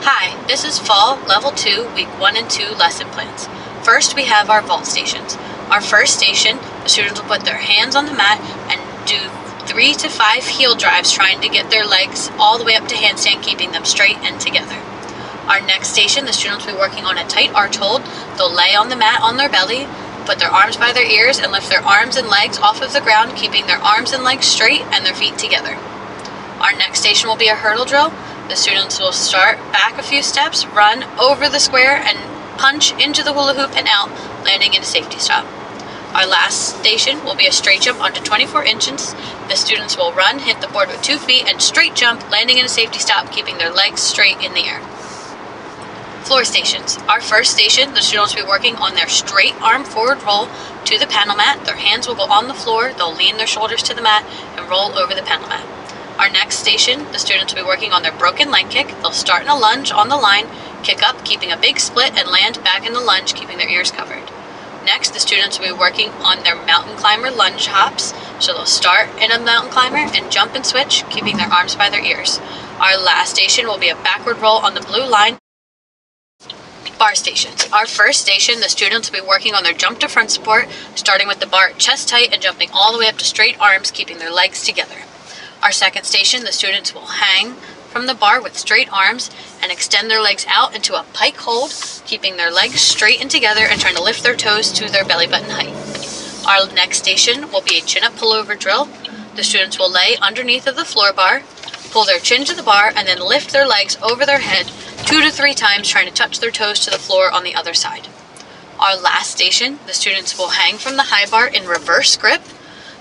Hi, this is Fall Level 2, Week 1 and 2 lesson plans. First, we have our vault stations. Our first station, the students will put their hands on the mat and do 3 to 5 heel drives, trying to get their legs all the way up to handstand, keeping them straight and together. Our next station, the students will be working on a tight arch hold. They'll lay on the mat on their belly, put their arms by their ears, and lift their arms and legs off of the ground, keeping their arms and legs straight and their feet together. Our next station will be a hurdle drill. The students will start back a few steps, run over the square, and punch into the hula hoop and out, landing in a safety stop. Our last station will be a straight jump onto 24 inches. The students will run, hit the board with 2 feet, and straight jump, landing in a safety stop, keeping their legs straight in the air. Floor stations. Our first station, the students will be working on their straight arm forward roll to the panel mat. Their hands will go on the floor, they'll lean their shoulders to the mat, and roll over the panel mat. Our next station, the students will be working on their broken leg kick. They'll start in a lunge on the line, kick up, keeping a big split, and land back in the lunge, keeping their ears covered. Next, the students will be working on their mountain climber lunge hops. So they'll start in a mountain climber and jump and switch, keeping their arms by their ears. Our last station will be a backward roll on the blue line. Bar stations. Our first station, the students will be working on their jump to front support, starting with the bar chest tight and jumping all the way up to straight arms, keeping their legs together. Our second station, the students will hang from the bar with straight arms and extend their legs out into a pike hold, keeping their legs straight and together and trying to lift their toes to their belly button height. Our next station will be a chin-up pullover drill. The students will lay underneath of the floor bar, pull their chin to the bar, and then lift their legs over their head 2 to 3 times, trying to touch their toes to the floor on the other side. Our last station, the students will hang from the high bar in reverse grip.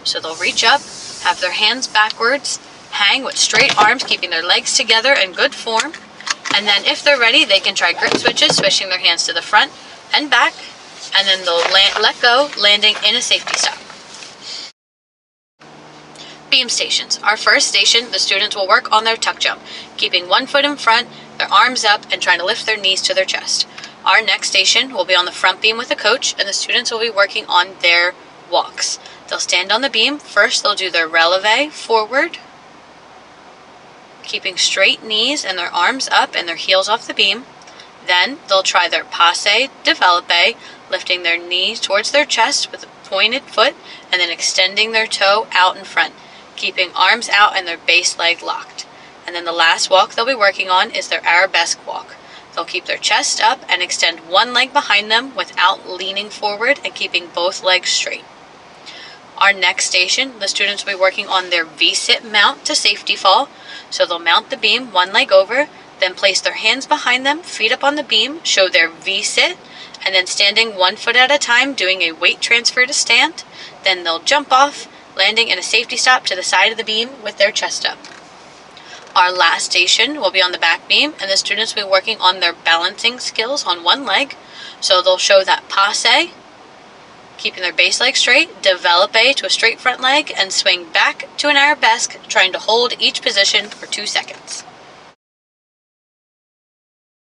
So they'll reach up, have their hands backwards, hang with straight arms, keeping their legs together in good form. And then if they're ready, they can try grip switches, switching their hands to the front and back. And then they'll let go, landing in a safety stop. Beam stations. Our first station, the students will work on their tuck jump, keeping 1 foot in front, their arms up, and trying to lift their knees to their chest. Our next station will be on the front beam with a coach, and the students will be working on their walks. They'll stand on the beam. First, they'll do their releve forward, keeping straight knees and their arms up and their heels off the beam. Then, they'll try their passe developpe, lifting their knees towards their chest with a pointed foot, and then extending their toe out in front, keeping arms out and their base leg locked. And then the last walk they'll be working on is their arabesque walk. They'll keep their chest up and extend one leg behind them without leaning forward and keeping both legs straight. Our next station, the students will be working on their V-sit mount to safety fall. So they'll mount the beam 1 leg over, then place their hands behind them, feet up on the beam, show their V-sit, and then standing 1 foot at a time, doing a weight transfer to stand. Then they'll jump off, landing in a safety stop to the side of the beam with their chest up. Our last station will be on the back beam, and the students will be working on their balancing skills on 1 leg. So they'll show that passe, keeping their base leg straight, developpe to a straight front leg, and swing back to an arabesque, trying to hold each position for 2 seconds.